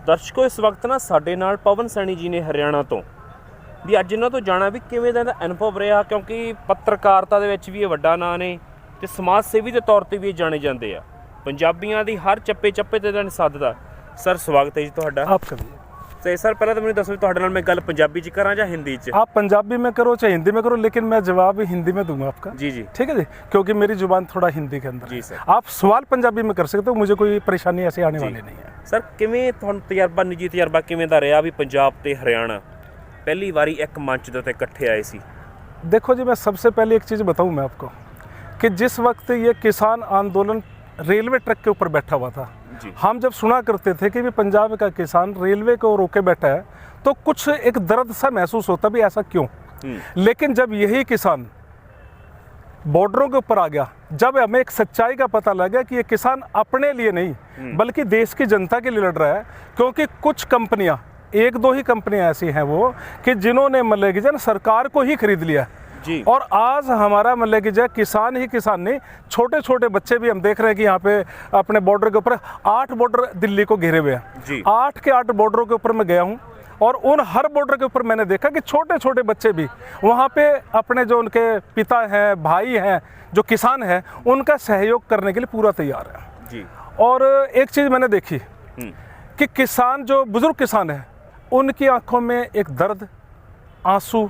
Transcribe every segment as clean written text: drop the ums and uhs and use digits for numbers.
ਦਰਸ਼ਕੋ ਇਸ ਵਕਤ ਨਾ ਸਾਡੇ ਨਾਲ ਪਵਨ ਸੈਣੀ ਜੀ ਨੇ ਹਰਿਆਣਾ ਤੋਂ ਵੀ ਅੱਜ ਇਹਨਾਂ ਤੋਂ ਜਾਣਾ ਵੀ ਕਿਵੇਂ ਦਾ ਅਨੁਭਵ ਰਿਹਾ, ਕਿਉਂਕਿ ਪੱਤਰਕਾਰਤਾ ਦੇ ਵਿੱਚ ਵੀ ਇਹ ਵੱਡਾ ਨਾਂ ਨੇ ਤੇ ਸਮਾਜ ਸੇਵੀ ਦੇ ਤੌਰ ਤੇ ਵੀ ਇਹ ਜਾਣੇ ਜਾਂਦੇ ਆ। ਪੰਜਾਬੀਆਂ ਦੀ ਹਰ ਚੱਪੇ ਚੱਪੇ ਤੇ ਇਹਨਾਂ ਸੱਦਦਾ। ਸਰ ਸਵਾਗਤ ਹੈ ਜੀ ਤੁਹਾਡਾ। आपका भी। ਤੇ ਸਰ ਪਹਿਲਾਂ ਤਾਂ ਮੈਨੂੰ ਦੱਸੋ ਵੀ ਤੁਹਾਡੇ ਨਾਲ ਮੈਂ ਗੱਲ ਪੰਜਾਬੀ 'ਚ ਕਰਾਂ ਜਾਂ ਹਿੰਦੀ 'ਚ? आप पंजाबी में करो चाहे हिंदी में करो, लेकिन मैं जवाब हिंदी में दूंगा आपका। जी जी ठीक है जी, क्योंकि मेरी जुबान थोड़ा हिंदी के अंदर जी है। सर। आप सवाल पंजाबी में कर सकते हो, मुझे कोई परेशानी ऐसी आने वाली नहीं है। ਸਰ ਕਿਵੇਂ ਤੁਹਾਨੂੰ ਤਜਰਬਾ, ਨਿੱਜੀ ਤਜਰਬਾ ਕਿਵੇਂ ਦਾ ਰਿਹਾ ਵੀ ਪੰਜਾਬ ਤੇ ਹਰਿਆਣਾ ਪਹਿਲੀ ਵਾਰੀ ਇੱਕ ਮੰਚ ਦੇ ਉੱਤੇ ਇਕੱਠੇ ਆਏ ਸੀ? देखो जी, मैं सबसे पहले एक चीज़ बताऊँ मैं आपको कि जिस वक्त ये किसान आंदोलन रेलवे ट्रैक के ऊपर बैठा हुआ था, जी। हम जब सुना करते थे कि भी पंजाब का किसान रेलवे को रोके बैठा है तो कुछ एक दर्द सा महसूस होता भी ऐसा क्यों। लेकिन जब यही किसान बॉर्डरों के ऊपर आ गया, जब हमें एक सच्चाई का पता लगा कि ये किसान अपने लिए नहीं बल्कि देश की जनता के लिए लड़ रहा है, क्योंकि कुछ कंपनियां, एक दो ही कंपनियां ऐसी हैं वो कि जिन्होंने मतलब कि जन सरकार को ही खरीद लिया जी। और आज हमारा मतलब कि जो किसान ही किसान नहीं, छोटे छोटे बच्चे भी हम देख रहे हैं कि यहाँ पे अपने बॉर्डर के ऊपर 8 बॉर्डर दिल्ली को घिरे हुए जी। हैं। 8 के 8 बॉर्डरों के ऊपर मैं गया हूँ और उन हर बॉर्डर के ऊपर मैंने देखा कि छोटे छोटे बच्चे भी वहाँ पे अपने जो उनके पिता हैं, भाई हैं, जो किसान हैं, उनका सहयोग करने के लिए पूरा तैयार है जी। और एक चीज़ मैंने देखी कि किसान, जो बुजुर्ग किसान है, उनकी आंखों में एक दर्द, आंसू,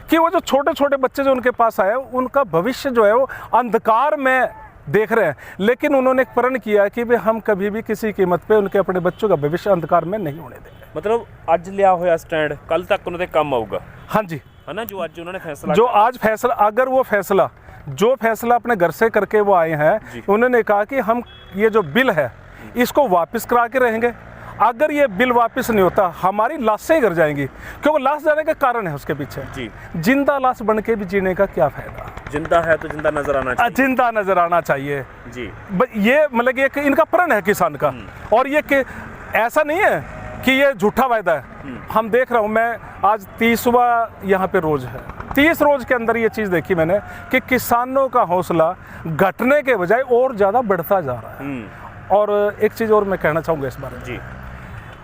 कि वो जो छोटे छोटे बच्चे जो उनके पास आए उनका भविष्य जो है वो अंधकार में देख रहे हैं, लेकिन उन्होंने एक प्रण किया है कि भी हम कभी भी किसी कीमत पे उनके अपने बच्चों का भविष्य अंधकार में नहीं होने देंगे। ਮਤਲਬ ਅੱਜ ਲਿਆ ਹੋਇਆ ਸਟੈਂਡ ਕੱਲ ਤੱਕ ਉਹਨਾਂ ਦੇ ਕੰਮ ਆਊਗਾ। हाँ जी, है ना, जो आज उन्होंने फैसला जो आज फैसला, अगर वो फैसला जो फैसला अपने घर से करके वो आए हैं, उन्होंने कहा कि हम ये जो बिल है इसको वापस करा के रहेंगे। अगर ये बिल वापस नहीं होता हमारी लाशें ही घर जाएंगी, क्योंकि लाश जाने का कारण है उसके पीछे जी। जिंदा लाश बन के भी जीने का क्या फायदा। जिंदा है तो जिंदा नजर आना चाहिए। जिंदा नजर आना चाहिए जी। ये मतलब कि एक इनका प्रण है किसान का, और ये कि ऐसा नहीं है कि ये झूठा वायदा है। हम देख रहा हूँ, मैं आज 30वां यहाँ पे रोज है, 30 रोज के अंदर ये चीज़ देखी मैंने कि किसानों का हौसला घटने के बजाय और ज़्यादा बढ़ता जा रहा है। और एक चीज़ और मैं कहना चाहूँगा इस बारे में जी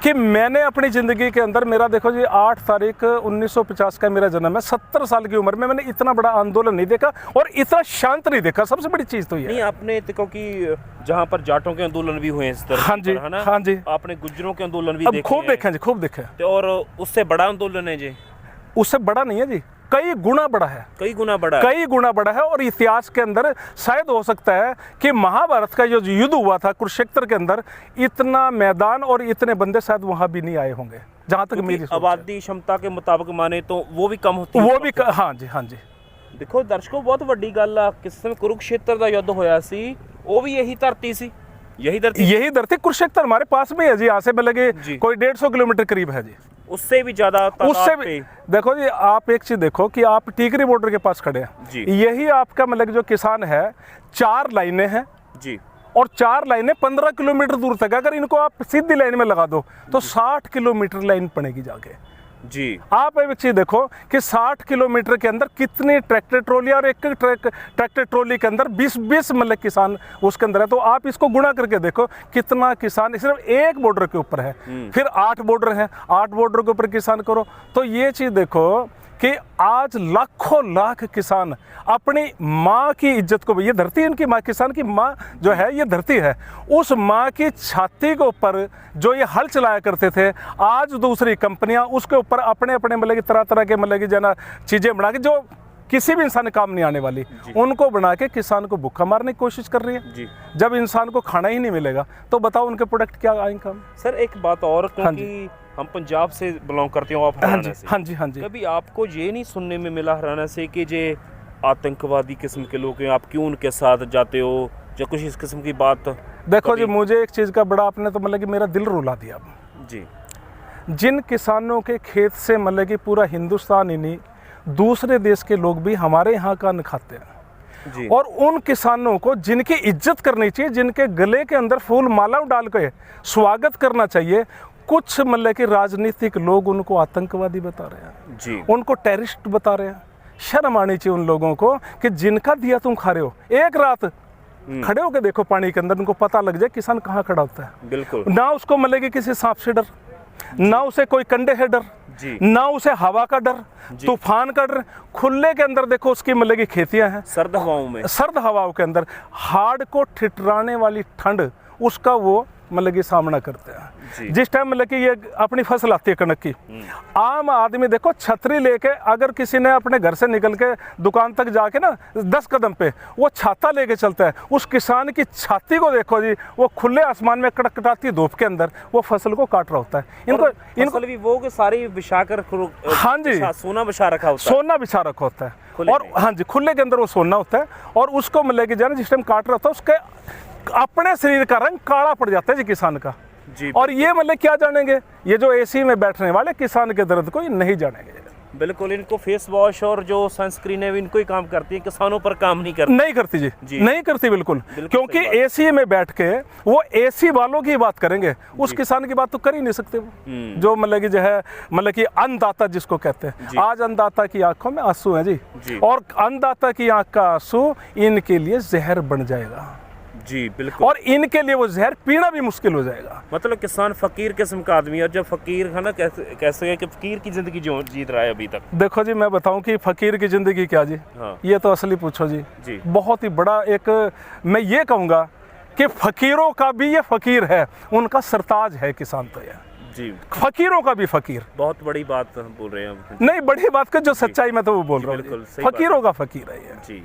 कि मैंने अपनी ज़िंदगी के अंदर, मेरा देखो जी 8 तारीख 1950 का मेरा जन्म है, 70 साल की उम्र में मैंने इतना बड़ा आंदोलन नहीं देखा और इतना शांत नहीं देखा। सबसे बड़ी चीज़ तो ये नहीं, आपने तो क्योंकि जहाँ पर जाटों के आंदोलन भी हुए हैं इस तरह, हाँ जी, है ना, हाँ जी, आपने गुज्जरों के आंदोलन भी अब देखे खूब हैं। देखे जी, खूब देखे। तो और उससे बड़ा आंदोलन है जी? उससे बड़ा नहीं है जी, कई गुना बड़ा है, कई गुना बड़ा है। कई गुना बड़ा है। और इतिहास के अंदर शायद हो सकता है कि महाभारत का जो युद्ध हुआ था कुरुक्षेत्र के अंदर, इतना मैदान और इतने बंदे शायद वहां भी नहीं आए होंगे, जहां तक मेरी सोच है। आबादी क्षमता के मुताबिक माने तो वो भी कम होती है, वो भी हाँ जी, हाँ जी। देखो दर्शकों, बहुत ਵੱਡੀ ਗੱਲ ਆ, किस समय कुरुक्षेत्र ਦਾ युद्ध होया सी, वो भी यही धरती सी, यही धरती कुरुक्षेत्र हमारे पास में है जी, यहाँ से मतलब कि कोई 150 किलोमीटर करीब है जी, उससे भी ज्यादा, उससे भी। देखो जी, आप एक चीज देखो कि आप टीकरी बॉर्डर के पास खड़े हैं, यही आपका मतलब जो किसान है, 4 लाइनें हैं जी, और 4 लाइनें 15 किलोमीटर दूर तक, अगर इनको आप सीधी लाइन में लगा दो तो 60 किलोमीटर लाइन पड़ेगी जाके जी। आप एक चीज देखो कि 60 किलोमीटर के अंदर कितनी ट्रैक्टर ट्रॉली, और एक ट्रैक्टर ट्रॉली के अंदर 20 मतलब किसान उसके अंदर है। तो आप इसको गुणा करके देखो कितना किसान सिर्फ एक बॉर्डर के ऊपर है, फिर 8 बॉर्डर हैं, 8 बॉर्डर के ऊपर किसान करो। तो ये चीज देखो कि आज लाखों लाख किसान अपनी माँ की इज्जत को, ये धरती इनकी माँ, किसान की माँ जो है ये धरती है, उस माँ की छाती के ऊपर जो ये हल चलाया करते थे, आज दूसरी कंपनियां उसके ऊपर अपने अपने मतलब की तरह तरह के मतलब की जना चीज़ें बना के, जो किसी भी इंसान काम नहीं आने वाली, उनको बना के किसान को भूखा मारने की कोशिश कर रही है जी। जब इंसान को खाना ही नहीं मिलेगा तो बताओ उनके प्रोडक्ट क्या आएंगे काम। सर एक बात और, क्योंकि हम पंजाब से बिलोंग करते हो, आप हरियाणा से, हाँ जी, हाँ जी। कभी आपको ये नहीं सुनने में मिला हरियाणा से कि जे आतंकवादी किस्म के लोग हैं, आप क्यों उनके साथ जाते हो, या कुछ इस किस्म की बात? देखो जी, मुझे एक चीज़ का बड़ा, आपने तो मतलब कि मेरा दिल रुला दिया जी। जिन किसानों के खेत से मतलब कि पूरा हिंदुस्तान ही नहीं, दूसरे देश के लोग भी हमारे यहाँ का अन्न खाते हैं जी। और उन किसानों को जिनकी इज्जत करनी चाहिए, जिनके गले के अंदर फूल माला डाल के स्वागत करना चाहिए, कुछ मतलब कि राजनीतिक लोग उनको आतंकवादी बता रहे हैं जी, उनको टेररिस्ट बता रहे हैं। शर्म आनी चाहिए उन लोगों को कि जिनका दिया तुम खा रहे हो। एक रात खड़े होकर देखो पानी के अंदर, उनको पता लग जाए किसान कहाँ खड़ा होता है। बिल्कुल। ना उसको मतलब कि किसी सांप से डर, ना उसे कोई कंडे है डर, जी। ना उसे हवा का डर, तूफान का डर। खुले के अंदर देखो उसकी मतलब की खेतियां हैं, सर्द हवाओं में, सर्द हवाओं के अंदर हार्ड को ठिठुराने वाली ठंड उसका वो मतलब कि सामना करते हैं। जिस टाइम मतलब कि ये अपनी फसल आती है कणक की, आम आदमी देखो छतरी लेके, अगर किसी ने अपने घर से निकल के दुकान तक जाके ना 10 कदम पे वो छाता लेके चलता है, उस किसान की छाती को देखो जी, वो खुले आसमान में कड़कड़ाती धूप के अंदर वो फसल को काट रहा होता है। इनको भी वो सारी बिछाकर, हाँ जी, सोना बिछा रखा होता है, सोना बिछा रखा होता है, और हाँ जी खुले के अंदर वो सोना होता है, और उसको मतलब कि जाना जिस टाइम काट रहा होता है उसके अपने शरीर का रंग काला पड़ जाता है जी किसान का जी। और ये मतलब क्या जानेंगे, ये जो एसी में बैठने वाले किसान के दर्द को ये नहीं जानेंगे। बिल्कुल, इनको फेस वॉश और जो सनस्क्रीन है इनको ही काम करती है, किसानों पर काम नहीं करती। नहीं करती जी, नहीं करती बिल्कुल, क्योंकि सही एसी में बैठ के वो एसी वालों की बात करेंगे, उस किसान की बात तो कर ही नहीं सकते वो, जो मतलब कि जो है मतलब कि अन्नदाता जिसको कहते हैं। आज अन्नदाता की आंखों में आंसू है जी, और अन्नदाता की आंख का आंसू इनके लिए जहर बन जाएगा जी। बिल्कुल, और इनके लिए वो जहर पीना भी मुश्किल हो जाएगा। मतलब किसान फकीर किस्म का आदमी है, और जब फकीर है ना, कैसे है कि फकीर की जिंदगी जीत रहा है अभी तक। देखो जी मैं बताऊं कि फकीर की जिंदगी क्या जी, हाँ। ये तो असली पूछो जी, बहुत ही बड़ा एक, मैं ये कहूँगा कि फकीरों का भी ये फकीर है, उनका सरताज है किसान तो ये जी, फकीरों का भी फकीर। बहुत बड़ी बात हम बोल रहे हैं, नहीं बड़ी बात का जो सच्चाई मैं तो वो बोल रहा हूँ, फकीरों का फकीर है ये जी।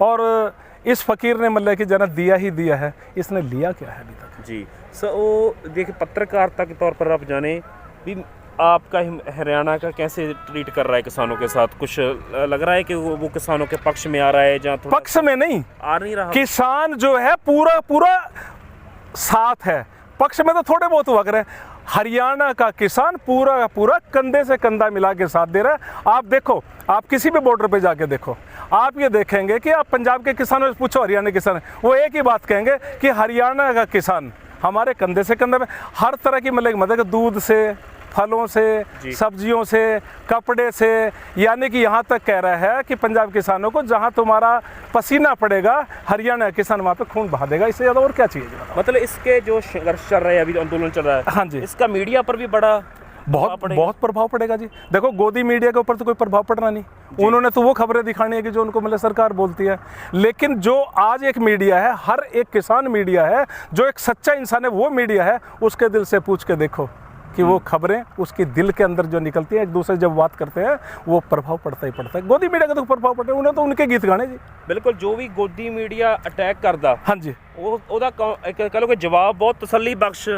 और इस फकीर ने मतलब कि जना दिया ही दिया है, इसने लिया क्या है अभी तक जी। सो देखिए, पत्रकारिता के तौर पर आप जाने भी आपका हरियाणा का कैसे ट्रीट कर रहा है किसानों के साथ, कुछ लग रहा है कि वो किसानों के पक्ष में आ रहा है, जहाँ पक्ष में नहीं आ नहीं रहा, किसान जो है पूरा पूरा साथ है, पक्ष में तो थोड़े बहुत हुआ करे। हरियाणा का किसान पूरा का पूरा कंधे से कंधा मिला के साथ दे रहा है। आप देखो, आप किसी भी बॉर्डर पे जाके देखो, आप ये देखेंगे कि आप पंजाब के किसानों से पूछो हरियाणा के किसान, वो एक ही बात कहेंगे कि हरियाणा का किसान हमारे कंधे से कंधा में हर तरह की मतलब दूध से, फलों से, सब्जियों से, कपड़े से, यानी कि यहाँ तक कह रहा है कि पंजाब किसानों को जहाँ तुम्हारा पसीना पड़ेगा हरियाणा किसान वहाँ पे खून बहा देगा, इससे ज़्यादा और क्या चाहिए। मतलब इसके जो संघर्ष चल रहा है, अभी आंदोलन चल रहा है, हाँ जी, इसका मीडिया पर भी बहुत प्रभाव पड़ेगा जी। देखो गोदी मीडिया के ऊपर तो कोई प्रभाव पड़ना नहीं, उन्होंने तो वो खबरें दिखानी है कि जो उनको मतलब सरकार बोलती है, लेकिन जो आज एक मीडिया है, हर एक किसान मीडिया है, जो एक सच्चा इंसान है वो मीडिया है, उसके दिल से पूछ के देखो कि वो खबरें उसके दिल के अंदर जो निकलती है, एक दूसरे जब बात करते हैं वो प्रभाव पड़ता ही पड़ता है। गोदी मीडिया का तो प्रभाव पड़ता है, उन्हें तो उनके गीत गाने जी। बिल्कुल, जो भी गोदी मीडिया अटैक करता, हाँ जी, ਉਹਦਾ कह लो कि जवाब बहुत तसल्ली बख्श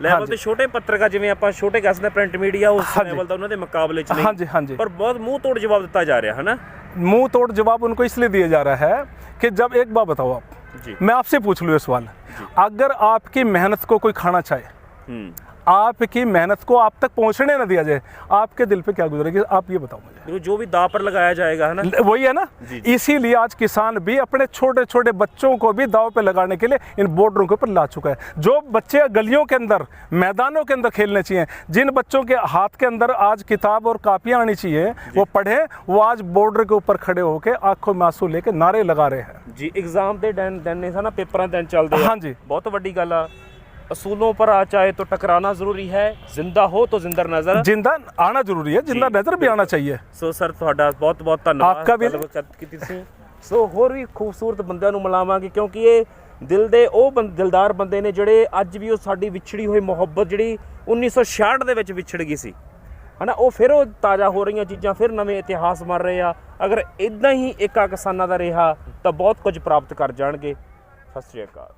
ਲੈਵਲ ਤੇ ਛੋਟੇ ਪੱਤਰਕਾਰ ਜਿਵੇਂ ਆਪਾਂ ਛੋਟੇ ਕਹਿੰਦੇ ਪ੍ਰਿੰਟ ਮੀਡੀਆ ਉਸ ਲੈਵਲ ਦਾ ਉਹਨਾਂ ਦੇ ਮੁਕਾਬਲੇ ਚ ਨਹੀਂ, हाँ जी, पर बहुत मुंह तोड़ जवाब ਦਿੱਤਾ जा रहा है ना। मुंह तोड़ जवाब उनको इसलिए दिया जा रहा है कि जब, एक बात बताओ आप जी, मैं आपसे पूछ लूँ ये सवाल, अगर आपकी मेहनत को कोई खाना चाहे, आपकी मेहनत को आप तक पहुंचने न दिया जाए, आपके दिल पे क्या गुजरेगी, आप ये बताओ मुझे। जो भी दाव पर लगाया जाएगा है ना, वही है ना। इसीलिए आज किसान भी अपने छोटे छोटे बच्चों को भी दाव पे लगाने के लिए इन बॉर्डरों के ऊपर ला चुका है। जो बच्चे गलियों के अंदर, मैदानों के अंदर खेलने चाहिए, जिन बच्चों के हाथ के अंदर आज किताब और कापियां आनी चाहिए वो पढ़े, वो आज बॉर्डर के ऊपर खड़े होकर आंखों में आंसू लेके नारे लगा रहे हैं जी। एग्जाम ਦੇ ਦਿਨ ਨੇ ਨਾ, ਪੇਪਰਾਂ ਦੇ ਦਿਨ ਚੱਲਦੇ ਆ, हाँ जी, बहुत ਵੱਡੀ ਗੱਲ ਆ। असूलों पर आ चाहे तो टकराना जरूरी है, जिंदा हो तो जिंदा नजर, जिंदा आना जरूरी है, जिंदा नजर भी आना चाहिए। सो सर ਤੁਹਾਡਾ ਬਹੁਤ ਬਹੁਤ ਧੰਨਵਾਦ आपका भी। ਕੀਤੀ ਸੀ। ਸੋ ਹੋਰ ਵੀ ਖੂਬਸੂਰਤ ਬੰਦਿਆਂ ਨੂੰ ਮਿਲਾਵਾਂਗੇ, ਕਿਉਂਕਿ ਇਹ ਦਿਲ ਦੇ ਉਹ ਦਿਲਦਾਰ ਬੰਦੇ ਨੇ ਜਿਹੜੇ ਅੱਜ ਵੀ ਉਹ ਸਾਡੀ ਵਿਛੜੀ ਹੋਈ ਮੁਹੱਬਤ ਜਿਹੜੀ 1966 ਦੇ ਵਿੱਚ ਵਿਛੜ ਗਈ ਸੀ ਹਨਾ, ਉਹ ਫਿਰ ਉਹ ਤਾਜ਼ਾ ਹੋ ਰਹੀਆਂ ਚੀਜ਼ਾਂ, ਫਿਰ ਨਵੇਂ ਇਤਿਹਾਸ ਬਣ ਰਹੇ ਆ। ਅਗਰ ਇਦਾਂ ਹੀ ਏਕਾ ਕਿਸਾਨਾਂ ਦਾ ਰਿਹਾ ਤਾਂ ਬਹੁਤ ਕੁਝ ਪ੍ਰਾਪਤ ਕਰ ਜਾਣਗੇ। ਸਤਿ ਸ਼੍ਰੀ ਅਕਾਲ।